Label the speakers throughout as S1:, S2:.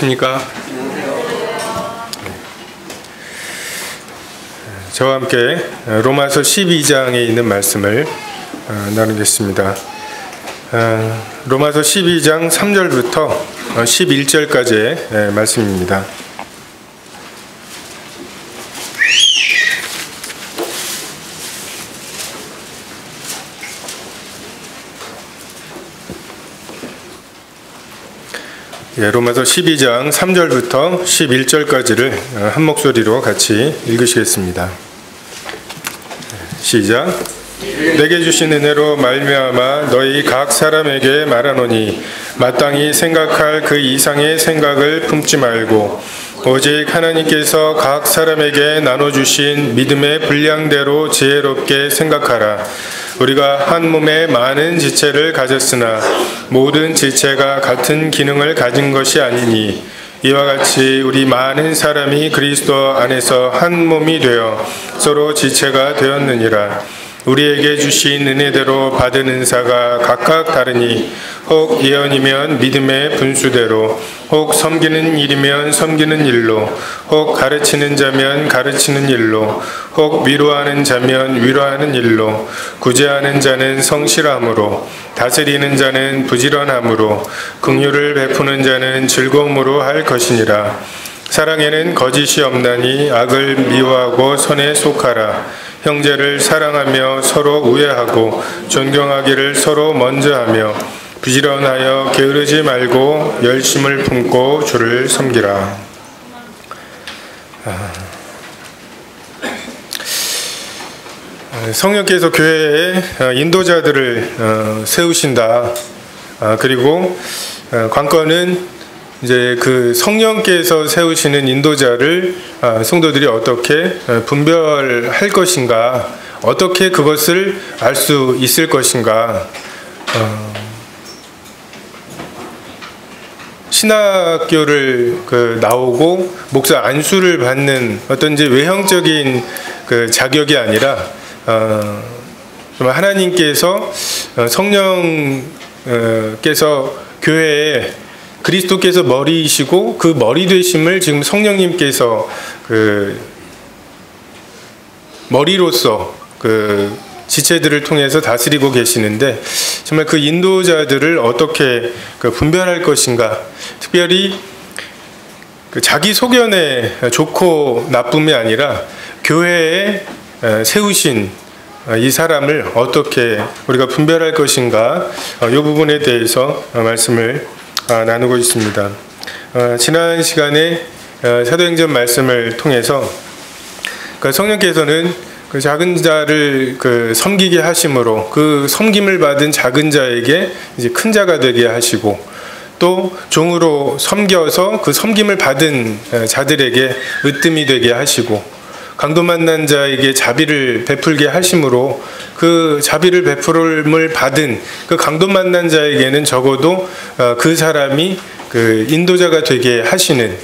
S1: 안녕하십니까? 저와 함께 로마서 12장에 있는 말씀을 나누겠습니다. 로마서 12장 3절부터 11절까지의 말씀입니다. 로마서 12장 3절부터 11절까지를 한 목소리로 같이 읽으시겠습니다. 시작. 내게 주신 은혜로 말미암아 너희 각 사람에게 말하노니 마땅히 생각할 그 이상의 생각을 품지 말고 오직 하나님께서 각 사람에게 나눠주신 믿음의 분량대로 지혜롭게 생각하라. 우리가 한 몸에 많은 지체를 가졌으나 모든 지체가 같은 기능을 가진 것이 아니니 이와 같이 우리 많은 사람이 그리스도 안에서 한 몸이 되어 서로 지체가 되었느니라. 우리에게 주신 은혜대로 받은 은사가 각각 다르니 혹 예언이면 믿음의 분수대로, 혹 섬기는 일이면 섬기는 일로, 혹 가르치는 자면 가르치는 일로, 혹 위로하는 자면 위로하는 일로, 구제하는 자는 성실함으로, 다스리는 자는 부지런함으로, 긍휼을 베푸는 자는 즐거움으로 할 것이니라. 사랑에는 거짓이 없나니 악을 미워하고 선에 속하라. 형제를 사랑하며 서로 우애하고 존경하기를 서로 먼저 하며 부지런하여 게으르지 말고 열심을 품고 주를 섬기라. 성령께서 교회에 인도자들을 세우신다. 그리고 관건은 이제 그 성령께서 세우시는 인도자를 성도들이 어떻게 분별할 것인가, 어떻게 그것을 알 수 있을 것인가. 신학교를 나오고 목사 안수를 받는 어떤 이제 외형적인 그 자격이 아니라 하나님께서 성령께서 교회에 그리스도께서 머리이시고 그 머리 되심을 지금 성령님께서 그 머리로서 그 지체들을 통해서 다스리고 계시는데 정말 그 인도자들을 어떻게 분별할 것인가. 특별히 그 자기 소견에 좋고 나쁨이 아니라 교회에 세우신 이 사람을 어떻게 우리가 분별할 것인가. 이 부분에 대해서 말씀을 나누고 있습니다. 지난 시간에 사도행전 말씀을 통해서 성령께서는 그 작은 자를 섬기게 하심으로 그 섬김을 받은 작은 자에게 이제 큰 자가 되게 하시고 또 종으로 섬겨서 그 섬김을 받은 자들에게 으뜸이 되게 하시고 강도 만난 자에게 자비를 베풀게 하심으로 그 자비를 베풀음을 받은 그 강도 만난 자에게는 적어도 그 사람이 그 인도자가 되게 하시는,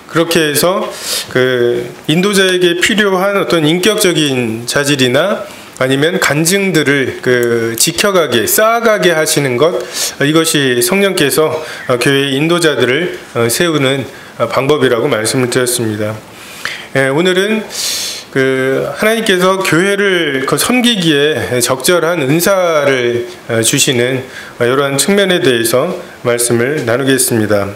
S1: 그렇게 해서 그 인도자에게 필요한 어떤 인격적인 자질이나 아니면 간증들을 지켜가게, 쌓아가게 하시는 것, 이것이 성령께서 교회의 인도자들을 세우는 방법이라고 말씀을 드렸습니다. 오늘은 하나님께서 교회를 섬기기에 적절한 은사를 주시는 이러한 측면에 대해서 말씀을 나누겠습니다.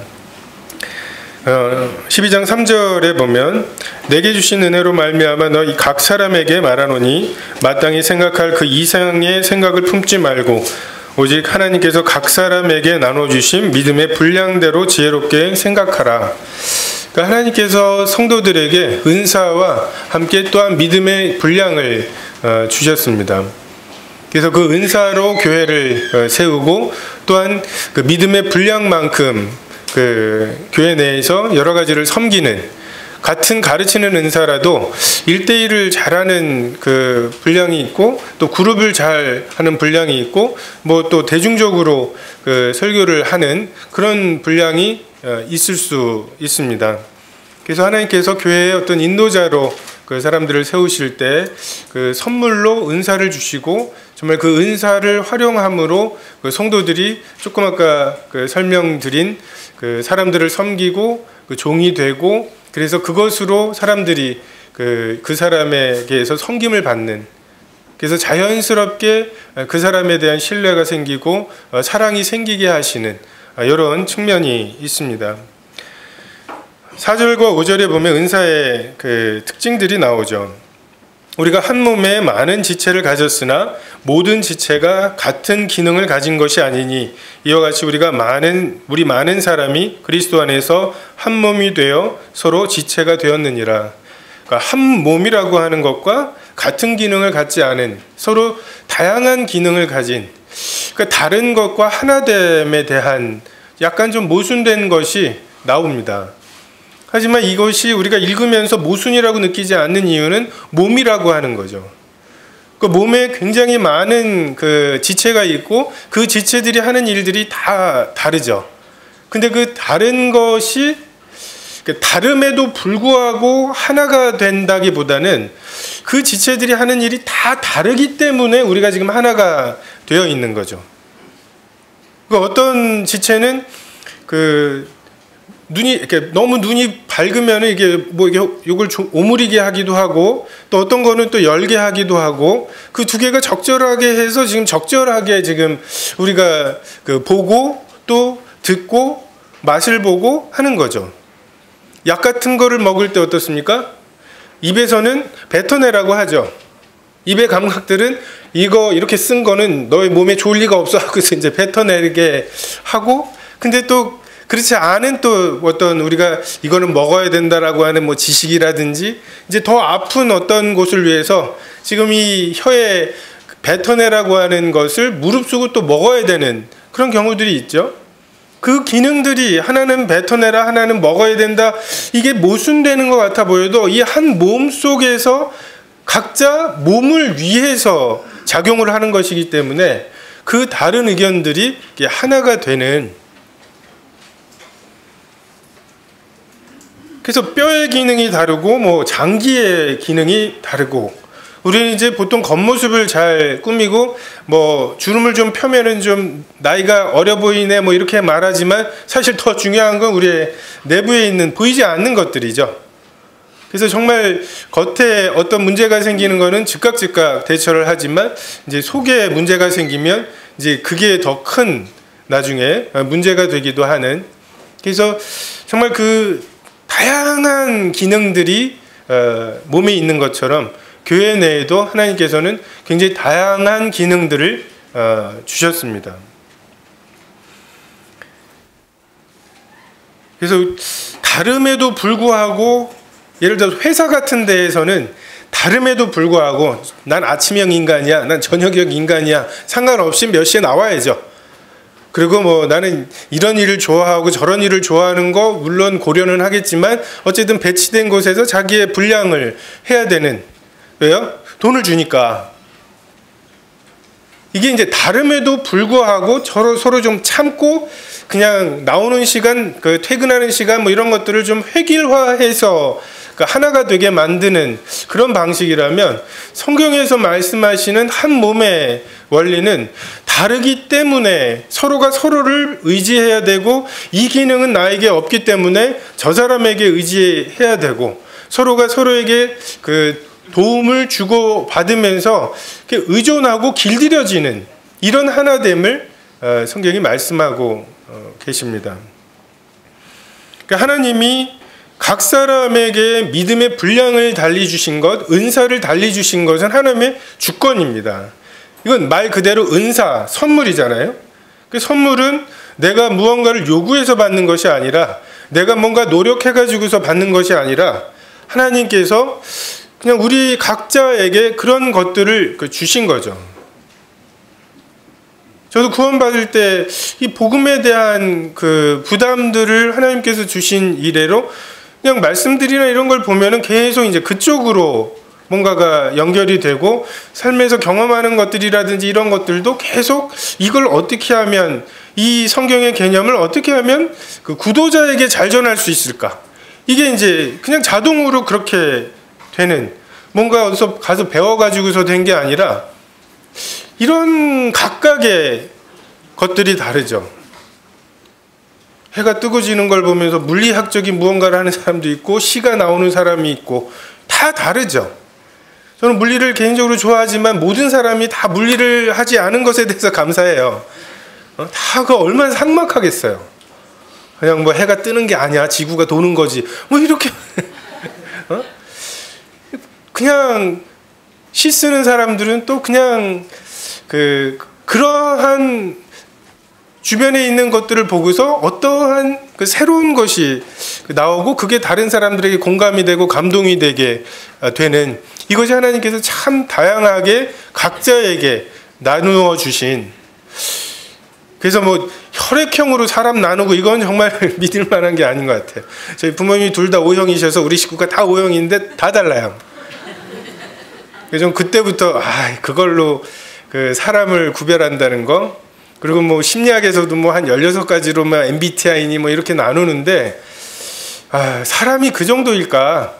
S1: 12장 3절에 보면 내게 주신 은혜로 말미암아 너희 각 사람에게 말하노니 마땅히 생각할 그 이상의 생각을 품지 말고 오직 하나님께서 각 사람에게 나눠주신 믿음의 분량대로 지혜롭게 생각하라. 그러니까 하나님께서 성도들에게 은사와 함께 또한 믿음의 분량을 주셨습니다. 그래서 그 은사로 교회를 세우고 또한 그 믿음의 분량만큼 그 교회 내에서 여러 가지를 섬기는, 같은 가르치는 은사라도 1대1을 잘하는 그 분량이 있고 또 그룹을 잘 하는 분량이 있고 뭐 또 대중적으로 그 설교를 하는 그런 분량이 있을 수 있습니다. 그래서 하나님께서 교회의 어떤 인도자로 그 사람들을 세우실 때 그 선물로 은사를 주시고 정말 그 은사를 활용함으로 그 성도들이 조금 아까 그 설명드린 그 사람들을 섬기고 그 종이 되고, 그래서 그것으로 사람들이 그 사람에게서 섬김을 받는, 그래서 자연스럽게 그 사람에 대한 신뢰가 생기고 사랑이 생기게 하시는 이런 측면이 있습니다. 4절과 5절에 보면 은사의 그 특징들이 나오죠. 우리가 한 몸에 많은 지체를 가졌으나 모든 지체가 같은 기능을 가진 것이 아니니 이와 같이 우리 많은 사람이 그리스도 안에서 한 몸이 되어 서로 지체가 되었느니라. 그러니까 한 몸이라고 하는 것과 같은 기능을 갖지 않은, 서로 다양한 기능을 가진, 그러니까 다른 것과 하나됨에 대한 약간 좀 모순된 것이 나옵니다. 하지만 이것이 우리가 읽으면서 모순이라고 느끼지 않는 이유는 몸이라고 하는 거죠. 그 몸에 굉장히 많은 그 지체가 있고 그 지체들이 하는 일들이 다 다르죠. 근데 그 다른 것이 다름에도 불구하고 하나가 된다기보다는 그 지체들이 하는 일이 다 다르기 때문에 우리가 지금 하나가 되어 있는 거죠. 어떤 지체는 너무 눈이 밝으면 이게 이걸 오므리게 하기도 하고, 또 어떤 거는 또 열게 하기도 하고, 그 두 개가 적절하게 해서 지금 적절하게 지금 우리가 보고 또 듣고 맛을 보고 하는 거죠. 약 같은 거를 먹을 때 어떻습니까? 입에서는 뱉어내라고 하죠. 입의 감각들은 이거 이렇게 쓴 거는 너의 몸에 좋을 리가 없어 하고 이제 뱉어내게 하고, 근데 또 그렇지 않은 또 어떤 우리가 이거는 먹어야 된다라고 하는 뭐 지식이라든지 이제 더 아픈 어떤 곳을 위해서 지금 이 혀에 뱉어내라고 하는 것을 무릅쓰고 또 먹어야 되는 그런 경우들이 있죠. 그 기능들이 하나는 뱉어내라, 하나는 먹어야 된다, 이게 모순되는 것 같아 보여도 이 한 몸 속에서 각자 몸을 위해서 작용을 하는 것이기 때문에 그 다른 의견들이 하나가 되는, 그래서 뼈의 기능이 다르고 뭐 장기의 기능이 다르고, 우리는 이제 보통 겉모습을 잘 꾸미고 뭐 주름을 좀 펴면은 좀 나이가 어려 보이네 뭐 이렇게 말하지만 사실 더 중요한 건 우리의 내부에 있는 보이지 않는 것들이죠. 그래서 정말 겉에 어떤 문제가 생기는 거는 즉각 대처를 하지만 이제 속에 문제가 생기면 이제 그게 더 큰 나중에 문제가 되기도 하는, 그래서 정말 그 다양한 기능들이 몸에 있는 것처럼 교회 내에도 하나님께서는 굉장히 다양한 기능들을 주셨습니다. 그래서 다름에도 불구하고, 예를 들어서 회사 같은 데에서는 다름에도 불구하고 난 아침형 인간이야, 난 저녁형 인간이야, 상관없이 몇 시에 나와야죠. 그리고 뭐 나는 이런 일을 좋아하고 저런 일을 좋아하는 거 물론 고려는 하겠지만 어쨌든 배치된 곳에서 자기의 분량을 해야 되는, 왜요? 돈을 주니까. 이게 이제 다름에도 불구하고 서로 좀 참고 그냥 나오는 시간, 퇴근하는 시간 뭐 이런 것들을 좀 획일화해서 하나가 되게 만드는 그런 방식이라면, 성경에서 말씀하시는 한 몸의 원리는 다르기 때문에 서로가 서로를 의지해야 되고, 이 기능은 나에게 없기 때문에 저 사람에게 의지해야 되고, 서로가 서로에게 도움을 주고 받으면서 의존하고 길들여지는 이런 하나됨을 성경이 말씀하고 계십니다. 그러니까 하나님이 각 사람에게 믿음의 분량을 달리 주신 것, 은사를 달리 주신 것은 하나님의 주권입니다. 이건 말 그대로 은사, 선물이잖아요. 그 선물은 내가 무언가를 요구해서 받는 것이 아니라, 내가 뭔가 노력해가지고서 받는 것이 아니라 하나님께서 그냥 우리 각자에게 그런 것들을 주신 거죠. 저도 구원받을 때 이 복음에 대한 그 부담들을 하나님께서 주신 이래로 그냥 말씀들이나 이런 걸 보면은 계속 이제 그쪽으로 뭔가가 연결이 되고, 삶에서 경험하는 것들이라든지 이런 것들도 계속 이걸 어떻게 하면, 이 성경의 개념을 어떻게 하면 그 구도자에게 잘 전할 수 있을까? 이게 이제 그냥 자동으로 그렇게 되는, 뭔가 어디서 가서 배워가지고서 된 게 아니라 이런 각각의 것들이 다르죠. 해가 뜨고 지는 걸 보면서 물리학적인 무언가를 하는 사람도 있고 시가 나오는 사람이 있고 다 다르죠. 저는 물리를 개인적으로 좋아하지만 모든 사람이 다 물리를 하지 않은 것에 대해서 감사해요. 다 그 얼마나 삭막하겠어요. 그냥 뭐 해가 뜨는 게 아니야, 지구가 도는 거지, 뭐 이렇게 그냥 시 쓰는 사람들은 또 그냥 그러한 주변에 있는 것들을 보고서 어떠한 그 새로운 것이 나오고 그게 다른 사람들에게 공감이 되고 감동이 되게 되는, 이것이 하나님께서 참 다양하게 각자에게 나누어 주신, 그래서 뭐 혈액형으로 사람 나누고 이건 정말 믿을 만한 게 아닌 것 같아요. 저희 부모님이 둘 다 O형이셔서 우리 식구가 다 O형인데 다 달라요. 그래서 좀 그때부터 그걸로 그 사람을 구별한다는 거, 그리고 뭐 심리학에서도 뭐 한 16가지로 막 MBTI니 뭐 이렇게 나누는데, 사람이 그 정도일까?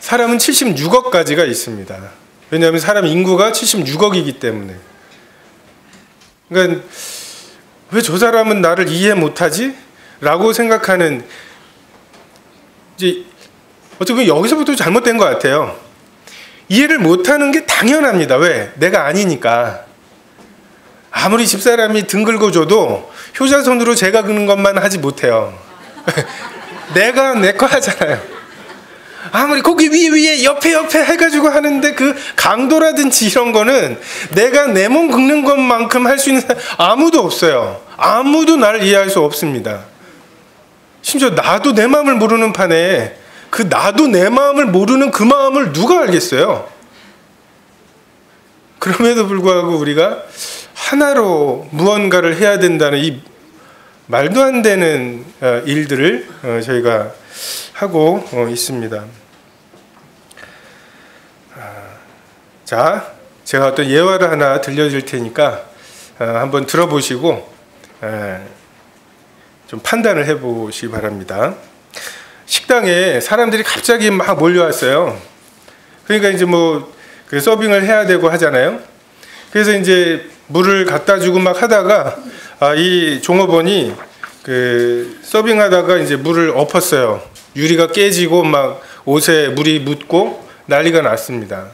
S1: 사람은 76억 가지가 있습니다. 왜냐하면 사람 인구가 76억이기 때문에. 그러니까 왜 저 사람은 나를 이해 못하지? 라고 생각하는, 이제 어떻게 보면 여기서부터 잘못된 것 같아요. 이해를 못하는 게 당연합니다. 왜? 내가 아니니까. 아무리 집사람이 등 긁어줘도 효자손으로 제가 긁는 것만 하지 못해요. 내가 내 거 하잖아요. 아무리 거기 위에 옆에 해가지고 하는데 그 강도라든지 이런 거는 내가 내 몸 긁는 것만큼 할 수 있는 사람 아무도 없어요. 아무도 나를 이해할 수 없습니다. 심지어 나도 내 마음을 모르는 판에 그 나도 내 마음을 모르는 그 마음을 누가 알겠어요? 그럼에도 불구하고 우리가 하나로 무언가를 해야 된다는 이 말도 안 되는 일들을 저희가 하고 있습니다. 자, 제가 어떤 예화를 하나 들려줄 테니까 한번 들어보시고 좀 판단을 해보시기 바랍니다. 식당에 사람들이 갑자기 막 몰려왔어요. 그러니까 이제 뭐 서빙을 해야 되고 하잖아요. 그래서 이제 물을 갖다 주고 막 하다가 이 종업원이 서빙하다가 이제 물을 엎었어요. 유리가 깨지고 막 옷에 물이 묻고 난리가 났습니다.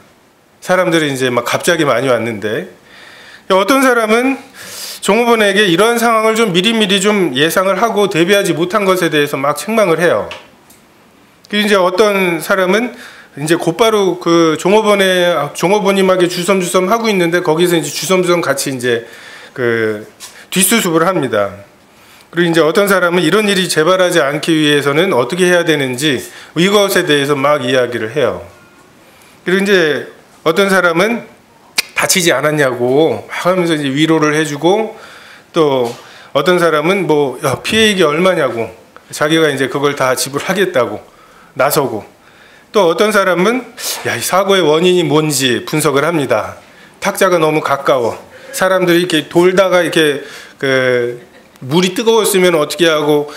S1: 사람들이 이제 막 갑자기 많이 왔는데, 어떤 사람은 종업원에게 이러한 상황을 좀 미리미리 좀 예상을 하고 대비하지 못한 것에 대해서 막 책망을 해요. 그리고 이제 어떤 사람은 이제 곧바로 그 종업원님에게 주섬주섬 하고 있는데 거기서 이제 주섬주섬 같이 이제 뒷수습을 합니다. 그리고 이제 어떤 사람은 이런 일이 재발하지 않기 위해서는 어떻게 해야 되는지 이것에 대해서 막 이야기를 해요. 그리고 이제 어떤 사람은 다치지 않았냐고 막 하면서 이제 위로를 해주고, 또 어떤 사람은 뭐 피해액이 얼마냐고 자기가 이제 그걸 다 지불하겠다고 나서고, 또 어떤 사람은 이 사고의 원인이 뭔지 분석을 합니다. 탁자가 너무 가까워. 사람들이 이렇게 돌다가 이렇게 물이 뜨거웠으면 어떻게 하고,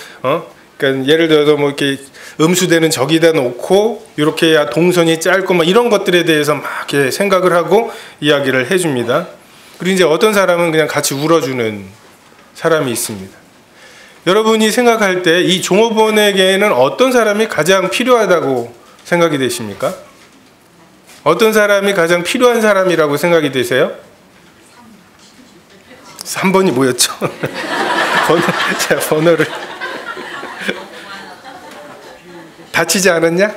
S1: 그러니까 예를 들어서 뭐 이렇게 음수대는 저기다 놓고 이렇게 해야 동선이 짧고 막 이런 것들에 대해서 막 이렇게 생각을 하고 이야기를 해줍니다. 그리고 이제 어떤 사람은 그냥 같이 울어주는 사람이 있습니다. 여러분이 생각할 때 이 종업원에게는 어떤 사람이 가장 필요하다고 생각이 되십니까? 어떤 사람이 가장 필요한 사람이라고 생각이 되세요? 3번이 뭐였죠? 제가 번호를 다치지 않았냐?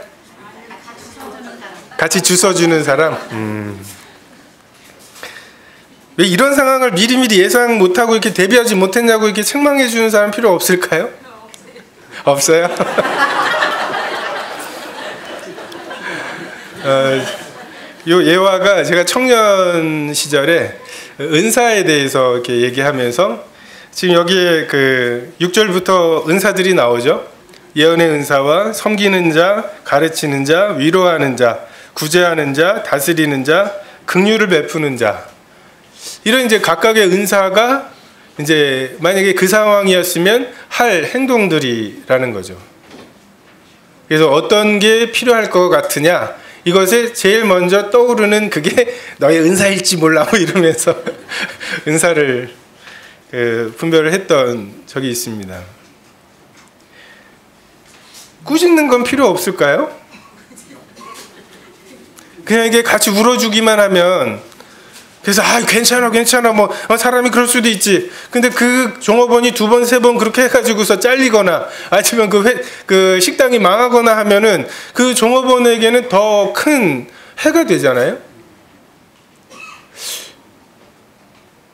S1: 같이 주워주는 사람. 왜 이런 상황을 미리미리 예상 못하고 이렇게 대비하지 못했냐고 이렇게 책망해 주는 사람 필요 없을까요? 없어요? 요 예화가 제가 청년 시절에 은사에 대해서 이렇게 얘기하면서, 지금 여기에 6절부터 은사들이 나오죠. 예언의 은사와 섬기는 자, 가르치는 자, 위로하는 자, 구제하는 자, 다스리는 자, 긍휼을 베푸는 자. 이런 이제 각각의 은사가 이제 만약에 그 상황이었으면 할 행동들이라는 거죠. 그래서 어떤 게 필요할 것 같으냐? 이것에 제일 먼저 떠오르는 그게 너의 은사일지 몰라 뭐 이러면서 은사를 분별을 했던 적이 있습니다. 꾸짖는 건 필요 없을까요? 그냥 이게 같이 울어주기만 하면, 그래서 괜찮아 뭐 사람이 그럴 수도 있지. 근데 그 종업원이 2번 3번 그렇게 해가지고서 잘리거나 아니면 그 식당이 망하거나 하면은 그 종업원에게는 더 큰 해가 되잖아요.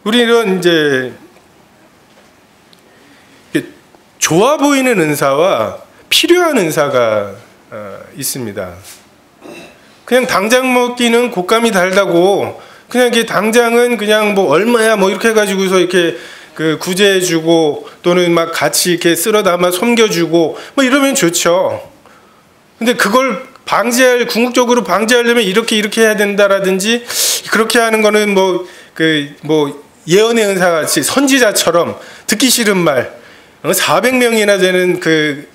S1: 우리는 이제 좋아 보이는 은사와 필요한 은사가 있습니다. 그냥 당장 먹기는 곶감이 달다고 그냥 이게 당장은 그냥 뭐 얼마야 뭐 이렇게 해가지고서 이렇게 그 구제해주고 또는 막 같이 이렇게 쓸어 담아 섬겨주고 뭐 이러면 좋죠. 근데 그걸 궁극적으로 방지하려면 이렇게 해야 된다라든지 그렇게 하는 거는 뭐 예언의 은사 같이 선지자처럼 듣기 싫은 말 400명이나 되는 그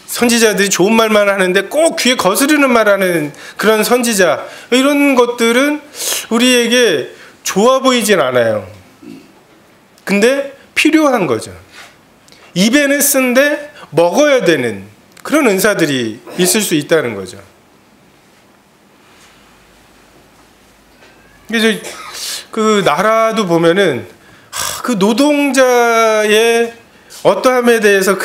S1: 선지자들이 좋은 말만 하는데 꼭 귀에 거스르는 말하는 그런 선지자, 이런 것들은 우리에게 좋아 보이진 않아요. 근데 필요한 거죠. 입에는 쓴데 먹어야 되는 그런 은사들이 있을 수 있다는 거죠. 그래서 그 나라도 보면은 그 노동자의 어떠함에 대해서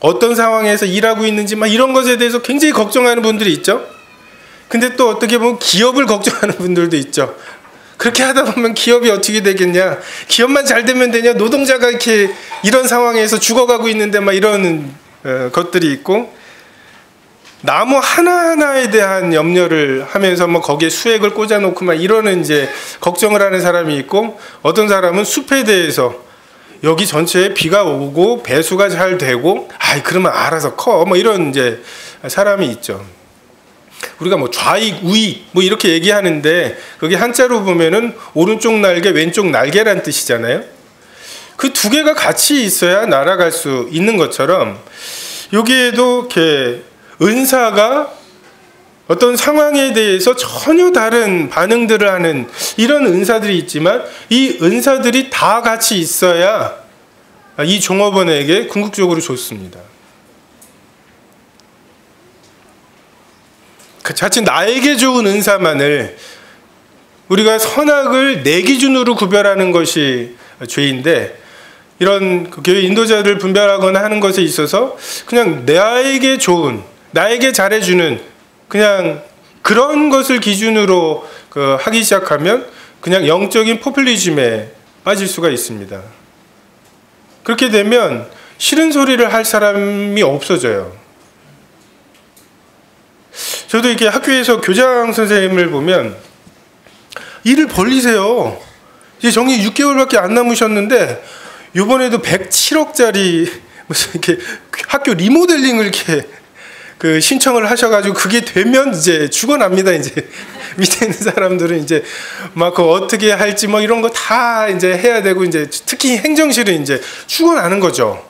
S1: 어떤 상황에서 일하고 있는지 막 이런 것에 대해서 굉장히 걱정하는 분들이 있죠. 근데 또 어떻게 보면 기업을 걱정하는 분들도 있죠. 그렇게 하다 보면 기업이 어떻게 되겠냐, 기업만 잘 되면 되냐, 노동자가 이렇게 이런 상황에서 죽어가고 있는데 막 이런 것들이 있고, 나무 하나하나에 대한 염려를 하면서 뭐 거기에 수액을 꽂아놓고 막 이러는 이제 걱정을 하는 사람이 있고, 어떤 사람은 숲에 대해서 여기 전체에 비가 오고 배수가 잘 되고 그러면 알아서 커 뭐 이런 이제 사람이 있죠. 우리가 뭐 좌익 우익 뭐 이렇게 얘기하는데 그게 한자로 보면은 오른쪽 날개 왼쪽 날개란 뜻이잖아요. 그 2개가 같이 있어야 날아갈 수 있는 것처럼 여기에도 이렇게 은사가 어떤 상황에 대해서 전혀 다른 반응들을 하는 이런 은사들이 있지만, 이 은사들이 다 같이 있어야 이 종업원에게 궁극적으로 좋습니다. 자칫 나에게 좋은 은사만을 우리가 선악을 내 기준으로 구별하는 것이 죄인데, 이런 교회 인도자들을 분별하거나 하는 것에 있어서 그냥 나에게 좋은, 나에게 잘해주는 그냥 그런 것을 기준으로 하기 시작하면 그냥 영적인 포퓰리즘에 빠질 수가 있습니다. 그렇게 되면 싫은 소리를 할 사람이 없어져요. 저도 이렇게 학교에서 교장 선생님을 보면 일을 벌리세요. 이제 정리 6개월밖에 안 남으셨는데 이번에도 107억짜리 무슨 이렇게 학교 리모델링을 이렇게 신청을 하셔가지고 그게 되면 이제 죽어납니다. 이제 밑에 있는 사람들은 이제 막 어떻게 할지 뭐 이런 거 다 이제 해야 되고, 이제 특히 행정실은 이제 죽어나는 거죠.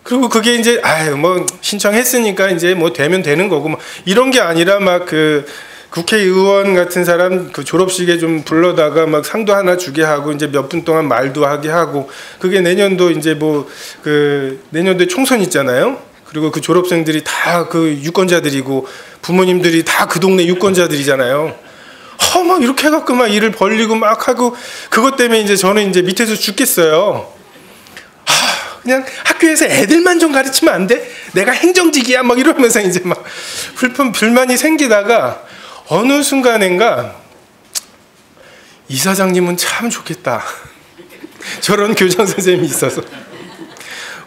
S1: 그리고 그게 이제 뭐 신청했으니까 이제 뭐 되면 되는 거고 뭐 이런 게 아니라 막 국회의원 같은 사람 졸업식에 좀 불러다가 막 상도 하나 주게 하고 이제 몇 분 동안 말도 하게 하고, 그게 내년도 이제 내년도에 총선 있잖아요. 그리고 그 졸업생들이 다 유권자들이고 부모님들이 다 그 동네 유권자들이잖아요. 막 이렇게 해갖고 막 일을 벌리고 막 하고, 그것 때문에 이제 저는 이제 밑에서 죽겠어요. 그냥 학교에서 애들만 좀 가르치면 안 돼? 내가 행정직이야 막 이러면서 이제 막 불만이 생기다가 어느 순간인가 이사장님은 참 좋겠다. 저런 교장 선생님이 있어서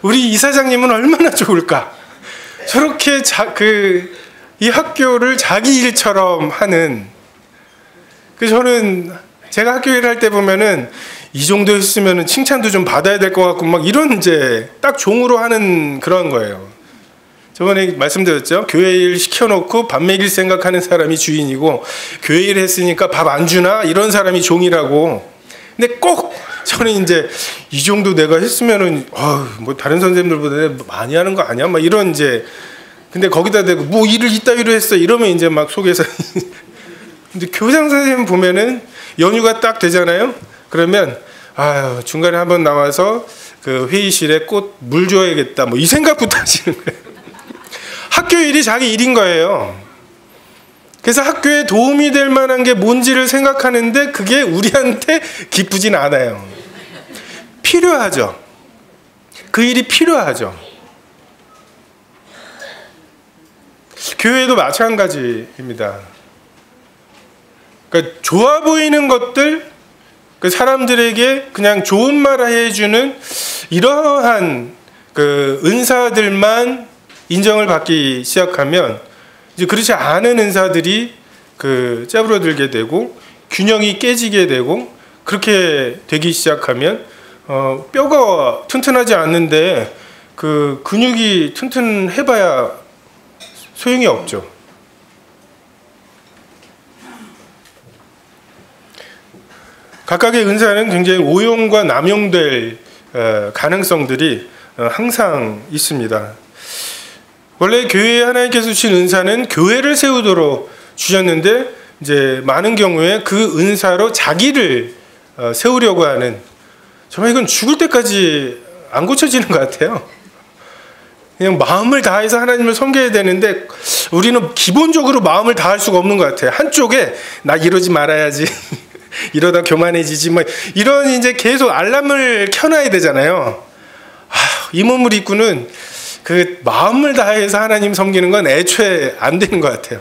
S1: 우리 이사장님은 얼마나 좋을까. 저렇게 이 학교를 자기 일처럼 하는. 저는 제가 학교 일할 때 보면은 이 정도 했으면은 칭찬도 좀 받아야 될 것 같고 막 이런 이제 딱 종으로 하는 그런 거예요. 저번에 말씀드렸죠. 교회 일 시켜놓고 밥 먹일 생각하는 사람이 주인이고, 교회 일 했으니까 밥 안 주나 이런 사람이 종이라고. 근데 꼭 저는 이제 이 정도 내가 했으면은 뭐 다른 선생님들보다 많이 하는 거 아니야? 막 이런 이제. 근데 거기다 대고 뭐 일을 이따위로 했어 이러면 이제 막 속에서 근데 교장 선생님 보면은 연휴가 딱 되잖아요. 그러면 중간에 한번 나와서 그 회의실에 꽃 물 줘야겠다 뭐 이 생각부터 하시는 거예요. 학교 일이 자기 일인 거예요. 그래서 학교에 도움이 될 만한 게 뭔지를 생각하는데 그게 우리한테 기쁘진 않아요. 필요하죠. 그 일이 필요하죠. 교회도 마찬가지입니다. 그러니까 좋아 보이는 것들, 그 사람들에게 그냥 좋은 말 해주는 이러한 그 은사들만 인정을 받기 시작하면 이제 그렇지 않은 은사들이 그 짜부러들게 되고 균형이 깨지게 되고 그렇게 되기 시작하면 뼈가 튼튼하지 않는데 그 근육이 튼튼해봐야 소용이 없죠. 각각의 은사는 굉장히 오용과 남용될 가능성들이 항상 있습니다. 원래 교회에 하나님께서 주신 은사는 교회를 세우도록 주셨는데 이제 많은 경우에 그 은사로 자기를 세우려고 하는, 정말 이건 죽을 때까지 안 고쳐지는 것 같아요. 그냥 마음을 다해서 하나님을 섬겨야 되는데 우리는 기본적으로 마음을 다할 수가 없는 것 같아요. 한쪽에 나 이러지 말아야지 이러다 교만해지지 뭐 이런 이제 계속 알람을 켜놔야 되잖아요. 이 몸을 입고는 그 마음을 다해서 하나님 섬기는 건 애초에 안 되는 것 같아요.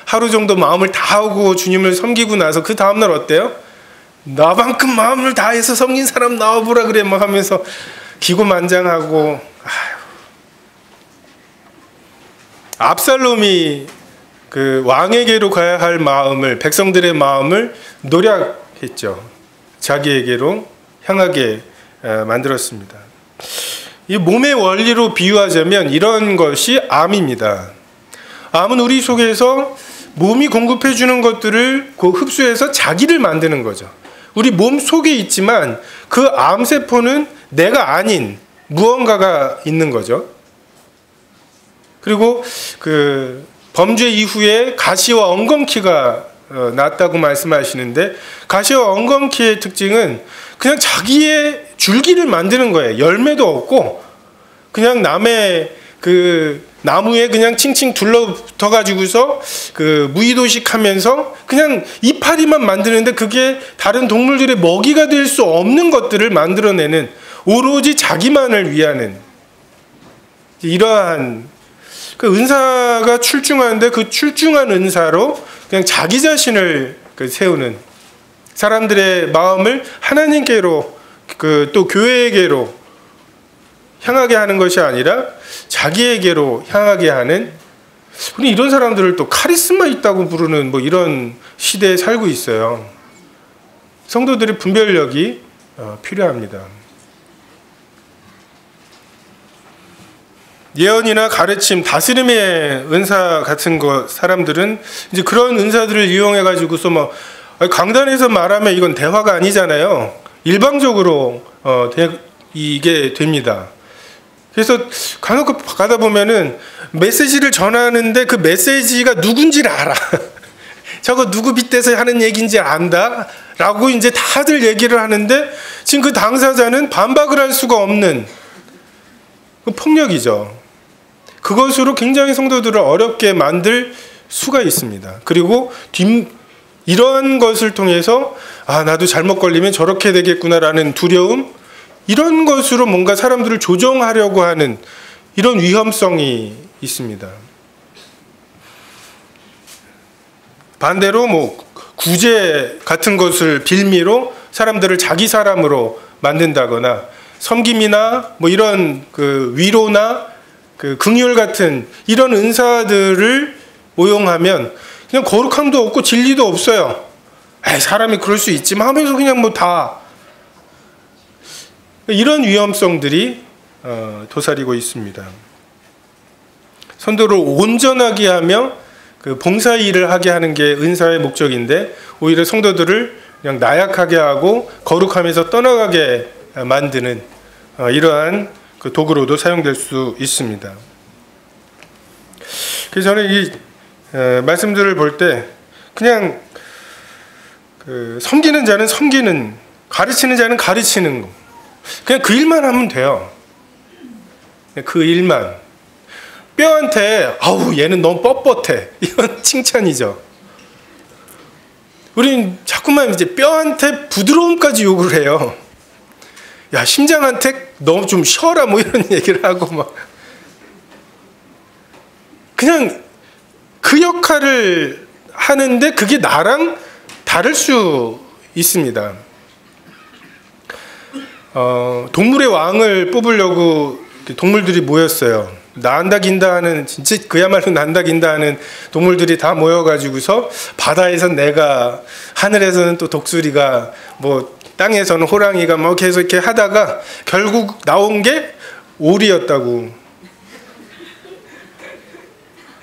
S1: 하루 정도 마음을 다하고 주님을 섬기고 나서 그 다음날 어때요? 나만큼 마음을 다해서 섬긴 사람 나와보라 그래 막 하면서 기고만장하고. 압살롬이 그 왕에게로 가야 할 마음을, 백성들의 마음을 노력했죠. 자기에게로 향하게 만들었습니다. 이 몸의 원리로 비유하자면 이런 것이 암입니다. 암은 우리 속에서 몸이 공급해 주는 것들을 흡수해서 자기를 만드는 거죠. 우리 몸 속에 있지만 그 암세포는 내가 아닌 무언가가 있는 거죠. 그리고 그 범죄 이후에 가시와 엉겅퀴가 났다고 말씀하시는데, 가시와 엉겅퀴의 특징은 그냥 자기의 줄기를 만드는 거예요. 열매도 없고 그냥 남의 그 나무에 그냥 칭칭 둘러붙어 가지고서 그 무의도식하면서 그냥 이파리만 만드는데 그게 다른 동물들의 먹이가 될 수 없는 것들을 만들어내는, 오로지 자기만을 위하는 이러한 그 은사가 출중한데, 그 출중한 은사로 그냥 자기 자신을 세우는, 사람들의 마음을 하나님께로 또 교회에게로 향하게 하는 것이 아니라 자기에게로 향하게 하는, 우리 이런 사람들을 또 카리스마 있다고 부르는 뭐 이런 시대에 살고 있어요. 성도들의 분별력이 필요합니다. 예언이나 가르침, 다스림의 은사 같은 것, 사람들은 이제 그런 은사들을 이용해 가지고서 뭐 강단에서 말하면 이건 대화가 아니잖아요. 일방적으로 이게 됩니다. 그래서 간혹 가다 보면은 메시지를 전하는데 그 메시지가 누군지를 알아. 저거 누구 빗대서 하는 얘기인지 안다 라고 이제 다들 얘기를 하는데, 지금 그 당사자는 반박을 할 수가 없는 그 폭력이죠. 그것으로 굉장히 성도들을 어렵게 만들 수가 있습니다. 그리고 이런 것을 통해서 나도 잘못 걸리면 저렇게 되겠구나라는 두려움, 이런 것으로 뭔가 사람들을 조종하려고 하는 이런 위험성이 있습니다. 반대로 뭐 구제 같은 것을 빌미로 사람들을 자기 사람으로 만든다거나, 섬김이나 뭐 이런 그 위로나 그 긍휼 같은 이런 은사들을 오용하면 그냥 거룩함도 없고 진리도 없어요. 사람이 그럴 수 있지만 하면서 그냥 뭐 다 이런 위험성들이 도사리고 있습니다. 성도를 온전하게 하며 그 봉사 일을 하게 하는 게 은사의 목적인데, 오히려 성도들을 그냥 나약하게 하고 거룩하면서 떠나가게 만드는 이러한 그 도구로도 사용될 수 있습니다. 그래서 저는 이 말씀들을 볼 때 그냥 섬기는 자는 섬기는, 가르치는 자는 가르치는 거, 그냥 그 일만 하면 돼요. 그 일만. 뼈한테 아우 얘는 너무 뻣뻣해 이건 칭찬이죠. 우린 자꾸만 이제 뼈한테 부드러움까지 요구를 해요. 야 심장한테 너무 좀 쉬어라 뭐 이런 얘기를 하고 막 그냥 그 역할을 하는데 그게 나랑 다를 수 있습니다. 동물의 왕을 뽑으려고 동물들이 모였어요. 난다 긴다 하는 진짜 그야말로 난다 긴다 하는 동물들이 다 모여가지고서 바다에선 내가, 하늘에서는 또 독수리가, 뭐 땅에서는 호랑이가 뭐 계속 이렇게 하다가 결국 나온 게 오리였다고.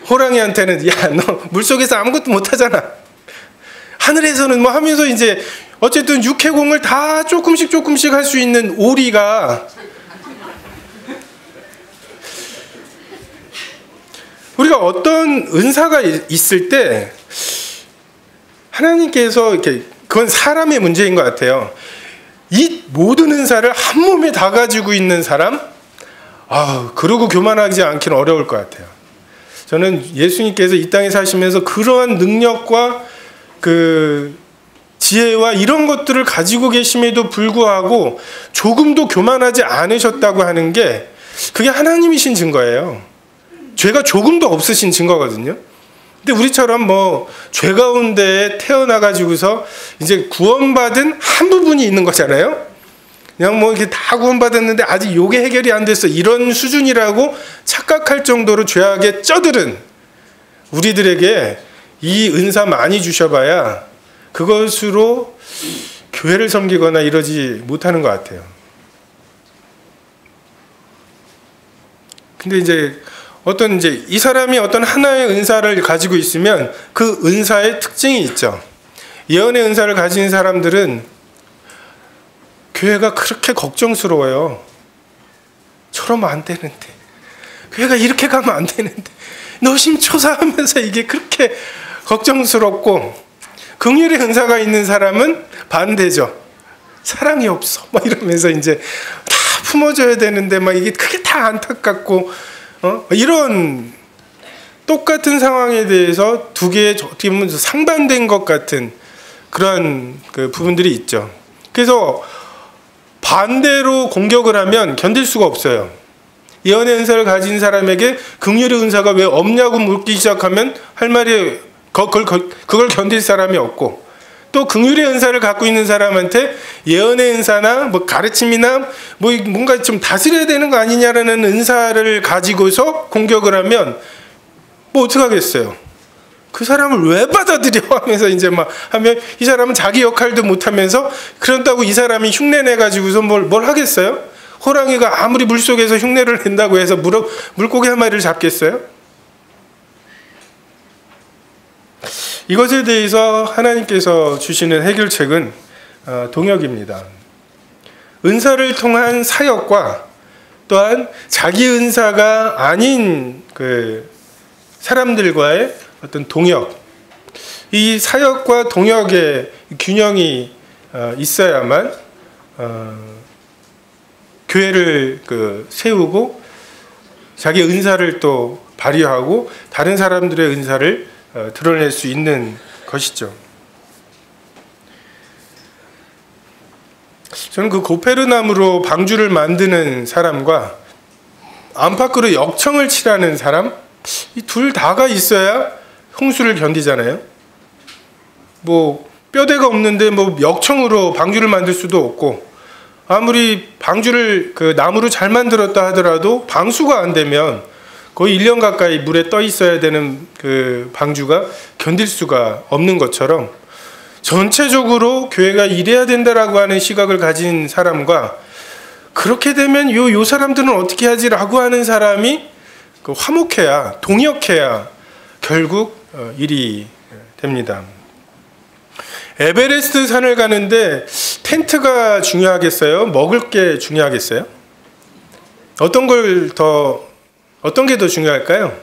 S1: 호랑이한테는 야 너 물속에서 아무것도 못하잖아. 하늘에서는 뭐 하면서 이제 어쨌든 육해공을 다 조금씩 할 수 있는 오리가 우리가 어떤 은사가 있을 때 하나님께서 이렇게 그건 사람의 문제인 것 같아요. 이 모든 은사를 한 몸에 다 가지고 있는 사람, 그러고 교만하지 않기는 어려울 것 같아요. 저는 예수님께서 이 땅에 사시면서 그러한 능력과 그 지혜와 이런 것들을 가지고 계심에도 불구하고 조금도 교만하지 않으셨다고 하는 게 그게 하나님이신 증거예요. 죄가 조금도 없으신 증거거든요. 근데 우리처럼 뭐 죄 가운데 태어나가지고서 이제 구원받은 한 부분이 있는 거잖아요. 그냥 뭐 이렇게 다 구원받았는데 아직 요게 해결이 안 됐어. 이런 수준이라고 착각할 정도로 죄악에 쩌들은 우리들에게 이 은사 많이 주셔봐야 그것으로 교회를 섬기거나 이러지 못하는 것 같아요. 근데 이제 이 사람이 어떤 하나의 은사를 가지고 있으면 그 은사의 특징이 있죠. 예언의 은사를 가진 사람들은 교회가 그렇게 걱정스러워요. 저러면 안 되는데, 교회가 이렇게 가면 안 되는데, 노심초사하면서 이게 그렇게 걱정스럽고, 긍휼의 은사가 있는 사람은 반대죠. 사랑이 없어 막 이러면서 이제 다 품어줘야 되는데 막 이게 그게 다 안타깝고, 이런 똑같은 상황에 대해서 두 개의 어떻게 보면 상반된 것 같은 그런 그 부분들이 있죠. 그래서 반대로 공격을 하면 견딜 수가 없어요. 예언의 은사를 가진 사람에게 긍휼의 은사가 왜 없냐고 묻기 시작하면 할 말이 그걸 견딜 사람이 없고, 또 긍휼의 은사를 갖고 있는 사람한테 예언의 은사나 뭐 가르침이나 뭐 뭔가 좀 다스려야 되는 거 아니냐라는 은사를 가지고서 공격을 하면 뭐 어떡하겠어요. 그 사람을 왜 받아들여 하면서 이제 막 하면 이 사람은 자기 역할도 못하면서 그런다고 이 사람이 흉내 내가지고서 뭘 하겠어요? 호랑이가 아무리 물속에서 흉내를 낸다고 해서 물고기 한 마리를 잡겠어요? 이것에 대해서 하나님께서 주시는 해결책은 동역입니다. 은사를 통한 사역과 또한 자기 은사가 아닌 그 사람들과의 어떤 동역, 이 사역과 동역의 균형이 있어야만 교회를 세우고 자기 은사를 또 발휘하고 다른 사람들의 은사를 드러낼 수 있는 것이죠. 저는 그 고페르나무로 방주를 만드는 사람과 안팎으로 역청을 칠하는 사람, 이 둘 다가 있어야 홍수를 견디잖아요. 뭐 뼈대가 없는데 뭐 역청으로 방주를 만들 수도 없고, 아무리 방주를 그 나무로 잘 만들었다 하더라도 방수가 안 되면 거의 1년 가까이 물에 떠 있어야 되는 그 방주가 견딜 수가 없는 것처럼, 전체적으로 교회가 이래야 된다라고 하는 시각을 가진 사람과 그렇게 되면 요 사람들은 어떻게 하지라고 하는 사람이 화목해야, 동역해야 결국 일이 됩니다. 에베레스트 산을 가는데 텐트가 중요하겠어요? 먹을 게 중요하겠어요? 어떤 게 더 중요할까요?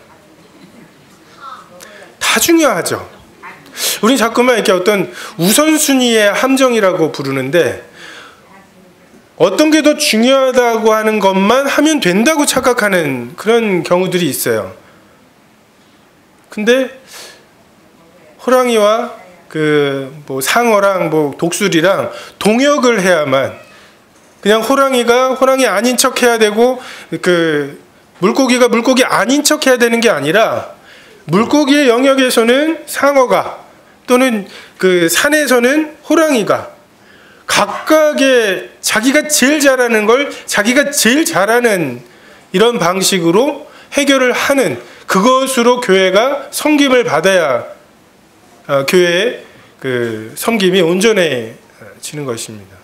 S1: 다 중요하죠. 우린 자꾸만 이렇게 어떤 우선순위의 함정이라고 부르는데, 어떤 게 더 중요하다고 하는 것만 하면 된다고 착각하는 그런 경우들이 있어요. 근데 호랑이와 뭐 상어랑 뭐 독수리랑 동역을 해야만, 그냥 호랑이가 호랑이 아닌 척 해야 되고 물고기가 물고기 아닌 척 해야 되는 게 아니라, 물고기의 영역에서는 상어가, 또는 산에서는 호랑이가 각각의 자기가 제일 잘하는 걸 자기가 제일 잘하는 이런 방식으로 해결을 하는, 그것으로 교회가 섬김을 받아야 교회의 섬김이 온전해지는 것입니다.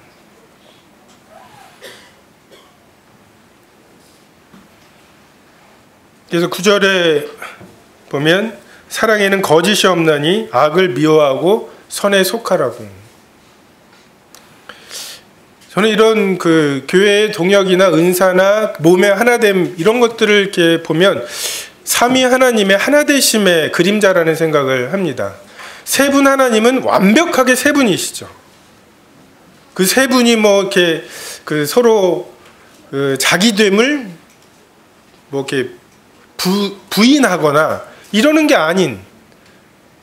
S1: 그래서 9절에 보면 사랑에는 거짓이 없나니 악을 미워하고 선에 속하라고. 저는 이런 교회의 동역이나 은사나 몸의 하나됨, 이런 것들을 이렇게 보면 삼위 하나님의 하나되심의 그림자라는 생각을 합니다. 세 분 하나님은 완벽하게 세 분이시죠. 그 세 분이 뭐 이렇게 서로 자기됨을 뭐 이렇게 부인하거나 이러는 게 아닌,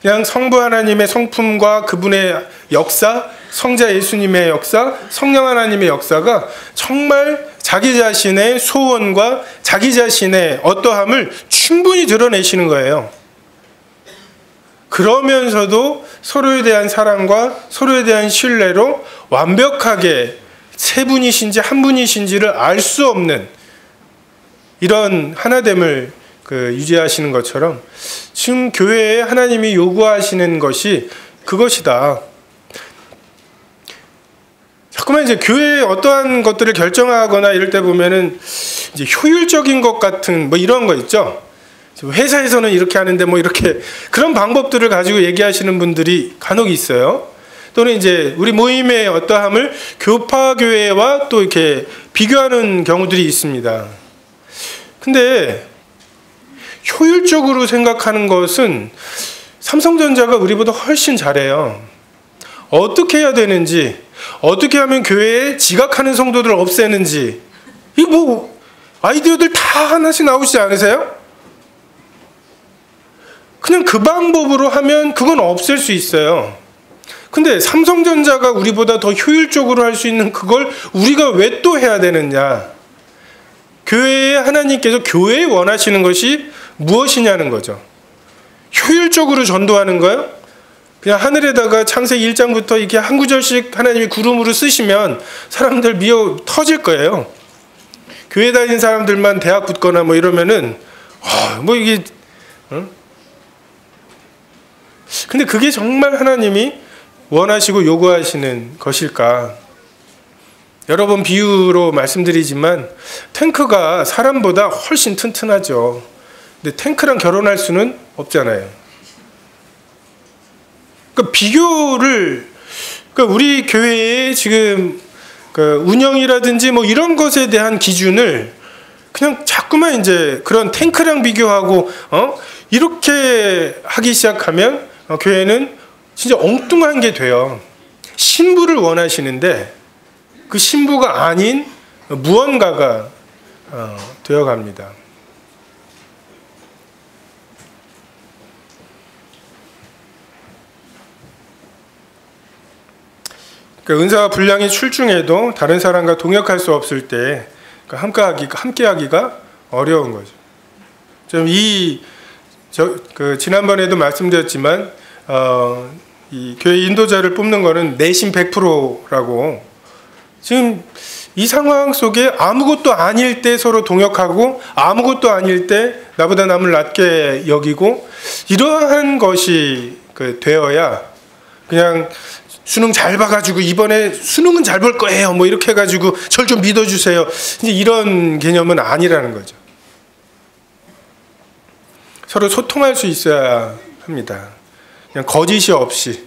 S1: 그냥 성부 하나님의 성품과 그분의 역사, 성자 예수님의 역사, 성령 하나님의 역사가 정말 자기 자신의 소원과 자기 자신의 어떠함을 충분히 드러내시는 거예요. 그러면서도 서로에 대한 사랑과 서로에 대한 신뢰로 완벽하게 세 분이신지 한 분이신지를 알 수 없는 이런 하나됨을 유지하시는 것처럼, 지금 교회에 하나님이 요구하시는 것이 그것이다. 자꾸만 이제 교회에 어떠한 것들을 결정하거나 이럴 때 보면은 이제 효율적인 것 같은 뭐 이런 거 있죠. 회사에서는 이렇게 하는데 뭐 이렇게 그런 방법들을 가지고 얘기하시는 분들이 간혹 있어요. 또는 이제 우리 모임의 어떠함을 교파교회와 또 이렇게 비교하는 경우들이 있습니다. 근데 효율적으로 생각하는 것은 삼성전자가 우리보다 훨씬 잘해요. 어떻게 해야 되는지, 어떻게 하면 교회에 지각하는 성도들을 없애는지, 이 뭐 아이디어들 다 하나씩 나오시지 않으세요? 그냥 그 방법으로 하면 그건 없앨 수 있어요. 근데 삼성전자가 우리보다 더 효율적으로 할 수 있는 그걸 우리가 왜 또 해야 되느냐? 교회에 하나님께서 교회에 원하시는 것이 무엇이냐는 거죠. 효율적으로 전도하는 거요? 그냥 하늘에다가 창세기 1장부터 이렇게 한 구절씩 하나님이 구름으로 쓰시면 사람들 미어 터질 거예요. 교회 다니는 사람들만 대학 붙거나 뭐 이러면은 뭐 이게 근데 그게 정말 하나님이 원하시고 요구하시는 것일까? 여러 번 비유로 말씀드리지만 탱크가 사람보다 훨씬 튼튼하죠. 근데 탱크랑 결혼할 수는 없잖아요. 그러니까 비교를, 그러니까 우리 교회의 지금 운영이라든지 뭐 이런 것에 대한 기준을 그냥 자꾸만 이제 그런 탱크랑 비교하고 이렇게 하기 시작하면 교회는 진짜 엉뚱한 게 돼요. 신부를 원하시는데 그 신부가 아닌 무언가가 되어갑니다. 그러니까 은사와 분량이 출중해도 다른 사람과 동역할 수 없을 때 함께하기가 어려운 거죠. 좀 지난번에도 말씀드렸지만 이 교회 인도자를 뽑는 거는 내신 100%라고. 지금 이 상황 속에 아무것도 아닐 때 서로 동역하고 아무것도 아닐 때 나보다 남을 낮게 여기고 이러한 것이 되어야, 그냥 수능 잘 봐가지고 이번에 수능은 잘 볼 거예요 뭐 이렇게 해가지고 절 좀 믿어주세요, 이제 이런 개념은 아니라는 거죠. 서로 소통할 수 있어야 합니다. 그냥 거짓이 없이,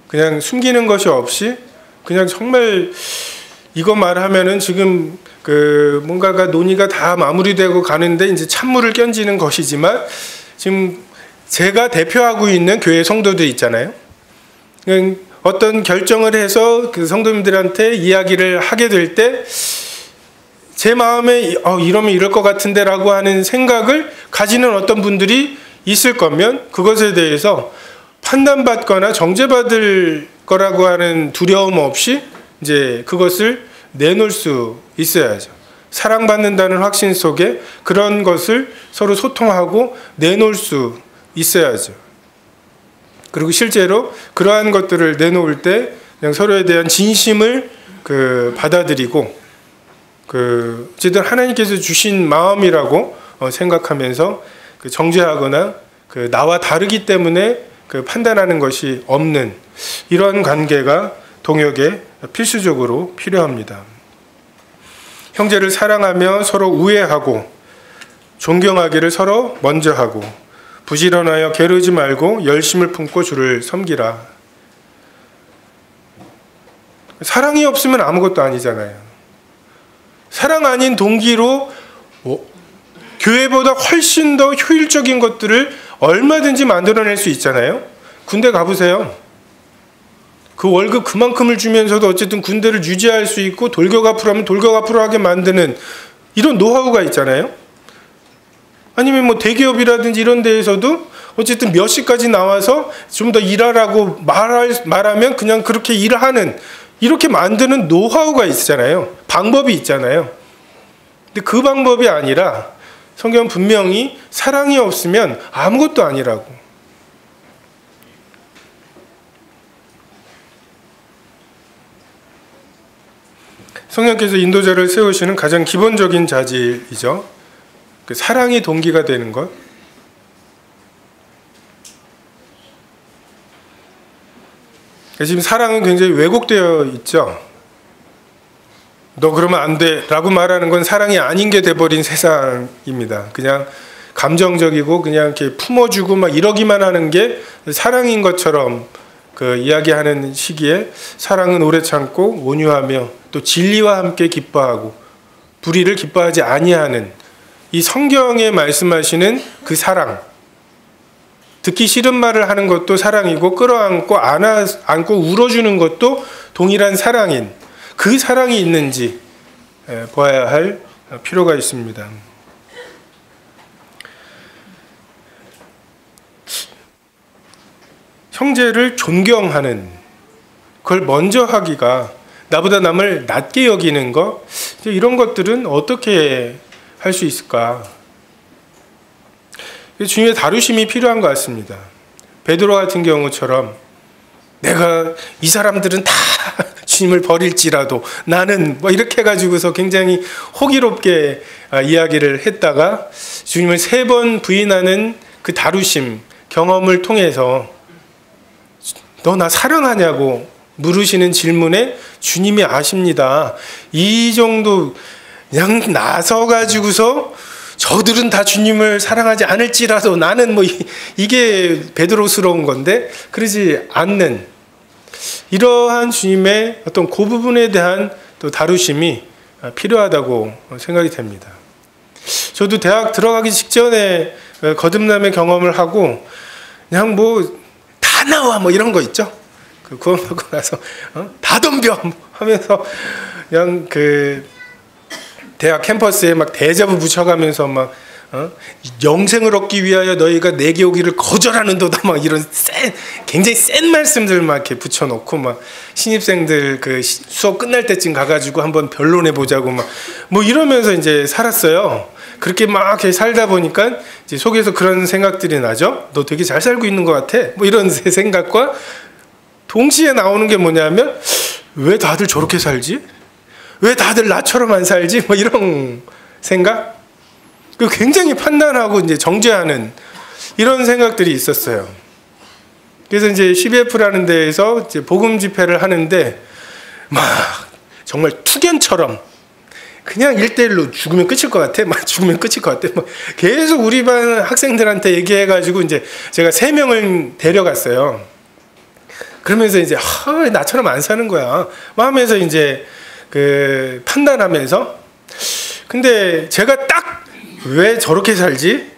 S1: 그냥 숨기는 것이 없이, 그냥 정말 이거 말하면은 지금 뭔가가 논의가 다 마무리되고 가는데 이제 찬물을 끼얹는 것이지만, 지금 제가 대표하고 있는 교회 성도들 있잖아요. 그냥 어떤 결정을 해서 그 성도님들한테 이야기를 하게 될 때 제 마음에 이러면 이럴 것 같은데 라고 하는 생각을 가지는 어떤 분들이 있을 거면 그것에 대해서 판단받거나 정죄받을 거라고 하는 두려움 없이 이제 그것을 내놓을 수 있어야죠. 사랑받는다는 확신 속에 그런 것을 서로 소통하고 내놓을 수 있어야죠. 그리고 실제로 그러한 것들을 내놓을 때 그냥 서로에 대한 진심을 받아들이고 어쨌든 하나님께서 주신 마음이라고 생각하면서 정죄하거나 나와 다르기 때문에 판단하는 것이 없는 이런 관계가 동역에 필수적으로 필요합니다. 형제를 사랑하며 서로 우애하고 존경하기를 서로 먼저 하고 부지런하여 게으르지 말고 열심을 품고 주를 섬기라. 사랑이 없으면 아무것도 아니잖아요. 사랑 아닌 동기로 교회보다 훨씬 더 효율적인 것들을 얼마든지 만들어낼 수 있잖아요. 군대 가보세요. 그 월급 그만큼을 주면서도 어쨌든 군대를 유지할 수 있고 돌격 앞으로 하면 돌격 앞으로 하게 만드는 이런 노하우가 있잖아요. 아니면 뭐 대기업이라든지 이런 데에서도 어쨌든 몇 시까지 나와서 좀 더 일하라고 말하면 그냥 그렇게 일하는 이렇게 만드는 노하우가 있잖아요. 방법이 있잖아요. 근데 그 방법이 아니라 성경은 분명히 사랑이 없으면 아무것도 아니라고. 성령께서 인도자를 세우시는 가장 기본적인 자질이죠. 사랑이 동기가 되는 것. 지금 사랑은 굉장히 왜곡되어 있죠. 너 그러면 안 돼 라고 말하는 건 사랑이 아닌 게 돼버린 세상입니다. 그냥 감정적이고 그냥 이렇게 품어주고 막 이러기만 하는 게 사랑인 것처럼 이야기하는 시기에 사랑은 오래 참고 온유하며 또 진리와 함께 기뻐하고 불의를 기뻐하지 아니하는 이 성경에 말씀하시는 그 사랑, 듣기 싫은 말을 하는 것도 사랑이고 끌어안고 안고 울어주는 것도 동일한 사랑인 그 사랑이 있는지 보아야 할 필요가 있습니다. 형제를 존경하는 그걸 먼저 하기가 나보다 남을 낮게 여기는 것 이런 것들은 어떻게 할 수 있을까? 주님의 다루심이 필요한 것 같습니다. 베드로 같은 경우처럼 내가 이 사람들은 다 주님을 버릴지라도 나는 뭐 이렇게 해가지고서 굉장히 호기롭게 이야기를 했다가 주님을 3번 부인하는 그 다루심 경험을 통해서 너 나 사랑하냐고 물으시는 질문에 주님이 아십니다. 이 정도 그냥 나서가지고서 저들은 다 주님을 사랑하지 않을지라도 나는 뭐 이게 베드로스러운 건데 그러지 않는 이러한 주님의 어떤 그 부분에 대한 또 다루심이 필요하다고 생각이 됩니다. 저도 대학 들어가기 직전에 거듭남의 경험을 하고 그냥 뭐 다 나와 뭐 이런 거 있죠. 구원받고 나서 다 덤벼 하면서 그냥 대학 캠퍼스에 막 대자부 붙여가면서 막 영생을 얻기 위하여 너희가 내게 오기를 거절하는도다 막 이런 굉장히 센 말씀들 막 이렇게 붙여놓고 막 신입생들 수업 끝날 때쯤 가가지고 한번 변론해 보자고 막 뭐 이러면서 이제 살았어요. 그렇게 막 이렇게 살다 보니까 이제 속에서 그런 생각들이 나죠. 너 되게 잘 살고 있는 것 같아. 뭐 이런 생각과 동시에 나오는 게 뭐냐면 왜 다들 저렇게 살지? 왜 다들 나처럼 안 살지? 뭐 이런 생각? 굉장히 판단하고 이제 정죄하는 이런 생각들이 있었어요. 그래서 이제 CBF라는 데에서 이제 복음 집회를 하는데 막 정말 투견처럼 그냥 1대1로 죽으면 끝일 것 같아. 막 죽으면 끝일 것 같아. 막 계속 우리 반 학생들한테 얘기해가지고 이제 제가 3명을 데려갔어요. 그러면서 이제 왜 나처럼 안 사는 거야? 하면서 이제 판단하면서 근데 제가 딱 왜 저렇게 살지?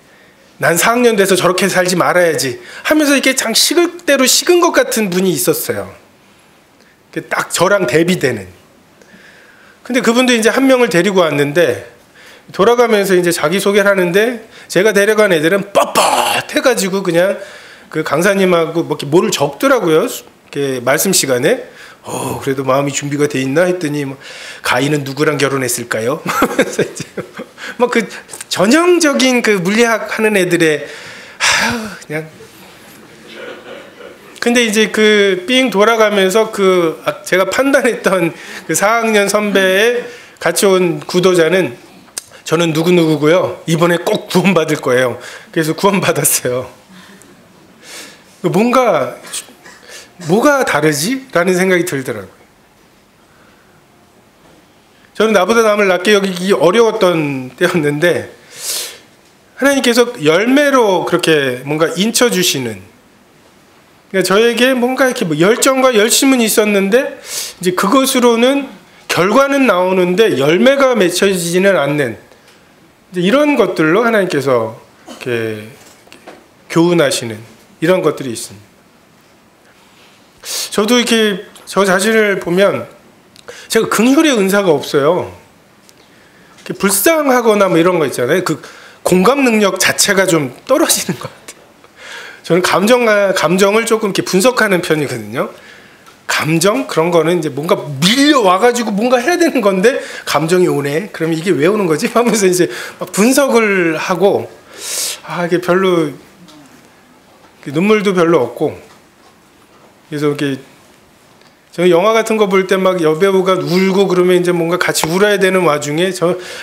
S1: 난 4학년 돼서 저렇게 살지 말아야지 하면서 이게 참 식을 대로 식은 것 같은 분이 있었어요. 딱 저랑 대비되는. 근데 그분도 이제 한 명을 데리고 왔는데 돌아가면서 이제 자기소개를 하는데 제가 데려간 애들은 뻣뻣해가지고 그냥 그 강사님하고 뭐 뭐를 적더라고요. 이렇게 말씀 시간에. 그래도 마음이 준비가 돼 있나 했더니 뭐, 가인은 누구랑 결혼했을까요? 하면서 이제 뭐 그 전형적인 그 물리학 하는 애들의 그냥. 근데 이제 그 삥 돌아가면서 그 제가 판단했던 그 4학년 선배의 같이 온 구도자는 저는 누구누구고요. 이번에 꼭 구원받을 거예요. 그래서 구원받았어요. 뭐가 다르지? 라는 생각이 들더라고요. 저는 나보다 남을 낮게 여기기 어려웠던 때였는데 하나님께서 열매로 그렇게 뭔가 인쳐주시는, 그러니까 저에게 뭔가 이렇게 뭐 열정과 열심은 있었는데 이제 그것으로는 결과는 나오는데 열매가 맺혀지지는 않는 이런 것들로 하나님께서 이렇게 교훈하시는 이런 것들이 있습니다. 저도 이렇게 저 자신을 보면 제가 긍휼의 은사가 없어요. 이렇게 불쌍하거나 뭐 이런 거 있잖아요. 그 공감 능력 자체가 좀 떨어지는 것 같아요. 저는 감정을 조금 이렇게 분석하는 편이거든요. 감정 그런 거는 이제 뭔가 밀려와가지고 뭔가 해야 되는 건데 감정이 오네. 그러면 이게 왜 오는 거지? 하면서 이제 막 분석을 하고 이게 별로 눈물도 별로 없고. 그래서 이렇게 저 영화 같은 거 볼 때 막 여배우가 울고 그러면 이제 뭔가 같이 울어야 되는 와중에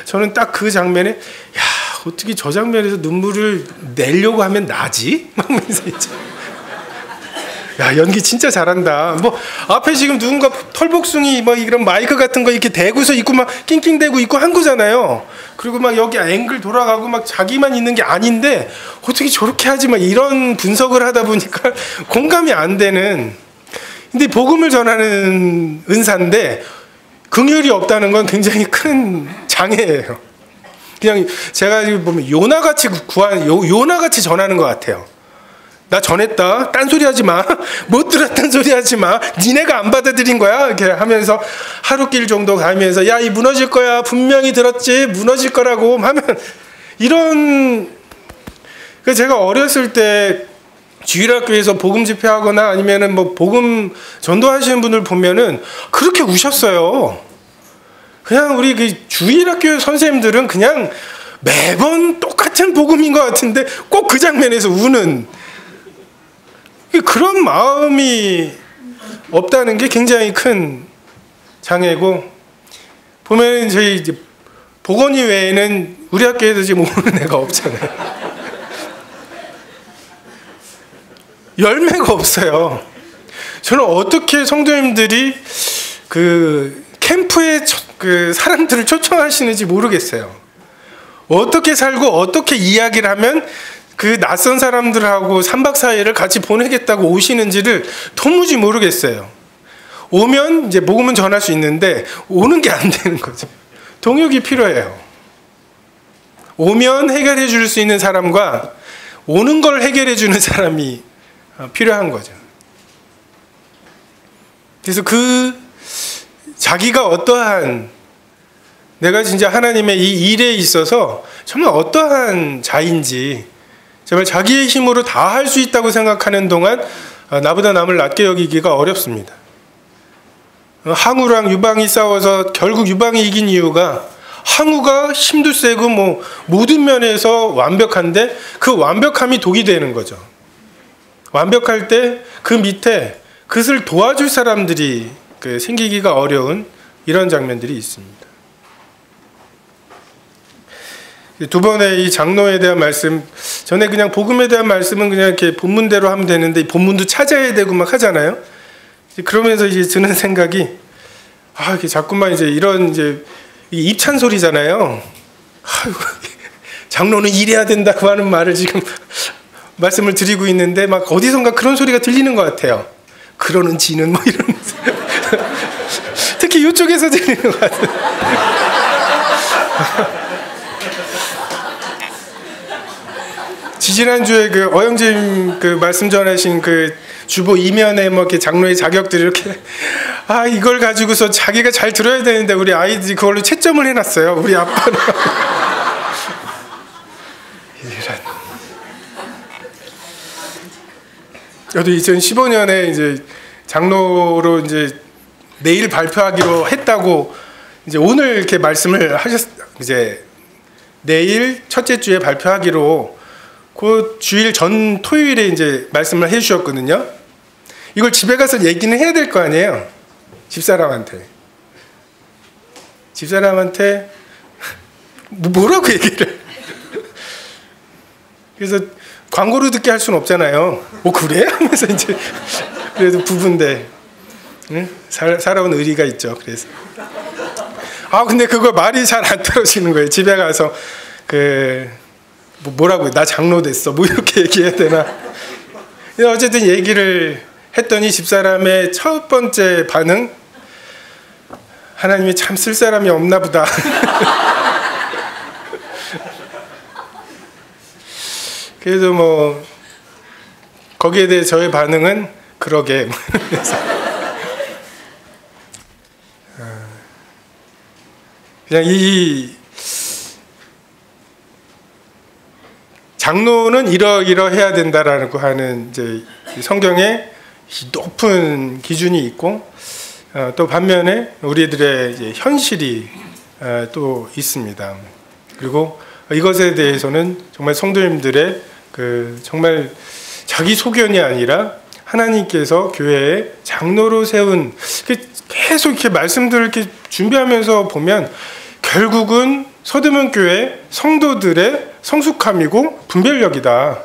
S1: 저는 딱 그 장면에 야 어떻게 저 장면에서 눈물을 내려고 하면 나지? 하면서 이제 야 연기 진짜 잘한다. 뭐 앞에 지금 누군가 털복숭이 뭐 이런 마이크 같은 거 이렇게 대고서 있고 막 낑낑대고 있고 한 거잖아요. 그리고 막 여기 앵글 돌아가고 막 자기만 있는 게 아닌데 어떻게 저렇게 하지? 막 이런 분석을 하다 보니까 공감이 안 되는. 근데 복음을 전하는 은사인데 긍휼이 없다는 건 굉장히 큰 장애예요. 그냥 제가 지금 보면 요나같이 요나같이 전하는 것 같아요. 나 전했다. 딴소리 하지 마. 못 들었단 소리 하지 마. 니네가 안 받아들인 거야. 이렇게 하면서 하루길 정도 가면서 야, 이 무너질 거야. 분명히 들었지. 무너질 거라고 하면 이런. 제가 어렸을 때 주일학교에서 복음 집회하거나 아니면은 뭐 복음 전도하시는 분들 보면은 그렇게 우셨어요. 그냥 우리 그 주일학교 선생님들은 그냥 매번 똑같은 복음인 것 같은데 꼭 그 장면에서 우는 그런 마음이 없다는 게 굉장히 큰 장애고, 보면 저희 이제 복원이 외에는 우리 학교에도 지금 오는 애가 없잖아요. 열매가 없어요. 저는 어떻게 성도님들이 그 캠프에 그 사람들을 초청하시는지 모르겠어요. 어떻게 살고 어떻게 이야기를 하면 그 낯선 사람들하고 3박 4일을 같이 보내겠다고 오시는지를 도무지 모르겠어요. 오면 이제 복음은 전할 수 있는데 오는 게 안 되는 거죠. 동역이 필요해요. 오면 해결해 줄 수 있는 사람과 오는 걸 해결해 주는 사람이 필요한 거죠. 그래서 자기가 어떠한, 내가 진짜 하나님의 이 일에 있어서 정말 어떠한 자인지 정말 자기의 힘으로 다 할 수 있다고 생각하는 동안 나보다 남을 낮게 여기기가 어렵습니다. 항우랑 유방이 싸워서 결국 유방이 이긴 이유가 항우가 힘도 세고 뭐 모든 면에서 완벽한데 그 완벽함이 독이 되는 거죠. 완벽할 때 그 밑에 그것을 도와줄 사람들이 생기기가 어려운 이런 장면들이 있습니다. 두 번의 이 장로에 대한 말씀, 전에 그냥 복음에 대한 말씀은 그냥 이렇게 본문대로 하면 되는데 이 본문도 찾아야 되고 막 하잖아요. 그러면서 이제 드는 생각이 이게 자꾸만 이제 이런 이제 입찬 소리잖아요. 장로는 일해야 된다고 하는 말을 지금 말씀을 드리고 있는데 막 어디선가 그런 소리가 들리는 것 같아요. 그러는 지는 뭐 이러면서 특히 이쪽에서 들리는 것 같아요. 지지난주에 그 어영진 그 말씀 전하신 그 주보 이면에 뭐 이렇게 장로의 자격들이 이렇게 이걸 가지고서 자기가 잘 들어야 되는데 우리 아이들이 그걸로 채점을 해놨어요. 우리 아빠는. 이런. 저도 2015년에 이제 장로로 이제 내일 발표하기로 했다고 이제 오늘 이렇게 말씀을 이제 내일 첫째 주에 발표하기로 그 주일 전 토요일에 이제 말씀을 해주셨거든요. 이걸 집에 가서 얘기는 해야 될 거 아니에요. 집사람한테 뭐라고 얘기를. 그래서 광고로 듣게 할 수는 없잖아요. 그래? 하면서 이제 그래도 부부인데 응? 살아온 의리가 있죠. 그래서 근데 그거 말이 잘 안 떨어지는 거예요. 집에 가서 뭐라고 나 장로 됐어 뭐 이렇게 얘기해야 되나. 어쨌든 얘기를 했더니 집사람의 첫 번째 반응, 하나님이 참 쓸 사람이 없나 보다. 그래도 뭐 거기에 대해 저의 반응은 그러게. 그냥 이 장로는 이러해야 된다라고 하는 이제 성경에 높은 기준이 있고, 또 반면에 우리들의 이제 현실이 또 있습니다. 그리고 이것에 대해서는 정말 성도님들의 정말 자기 소견이 아니라 하나님께서 교회에 장로로 세운, 계속 이렇게 말씀들을 이렇게 준비하면서 보면 결국은 서대문 교회 성도들의 성숙함이고 분별력이다.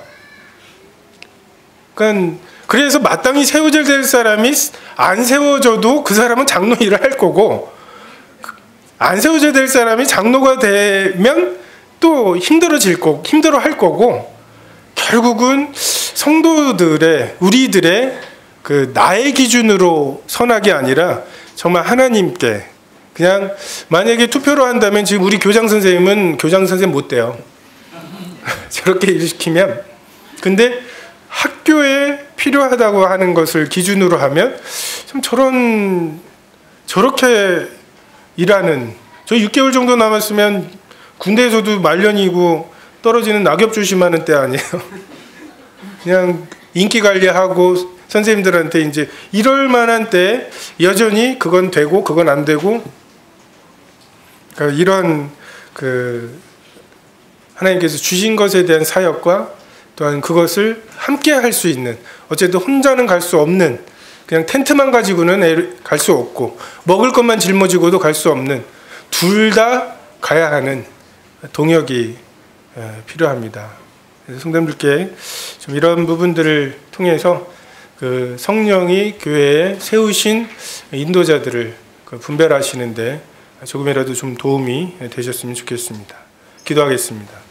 S1: 그러니까 그래서 마땅히 세워져야 될 사람이 안 세워져도 그 사람은 장로 일을 할 거고, 안 세워져야 될 사람이 장로가 되면 또 힘들어 할 거고, 결국은 성도들의, 우리들의 나의 기준으로 선악이 아니라 정말 하나님께, 그냥 만약에 투표로 한다면 지금 우리 교장 선생님은 교장 선생님 못 돼요. 저렇게 일 시키면. 근데 학교에 필요하다고 하는 것을 기준으로 하면 좀 저렇게 일하는, 저 6개월 정도 남았으면 군대에서도 말년이고 떨어지는 낙엽 조심하는 때 아니에요. 그냥 인기 관리하고 선생님들한테 이제 이럴 만한 때 여전히 그건 되고 그건 안 되고, 그러니까 이런 하나님께서 주신 것에 대한 사역과 또한 그것을 함께 할 수 있는, 어쨌든 혼자는 갈 수 없는, 그냥 텐트만 가지고는 갈 수 없고 먹을 것만 짊어지고도 갈 수 없는, 둘 다 가야 하는 동역이 필요합니다. 그래서 성도님들께 좀 이런 부분들을 통해서 성령이 교회에 세우신 인도자들을 분별하시는데 조금이라도 좀 도움이 되셨으면 좋겠습니다. 기도하겠습니다.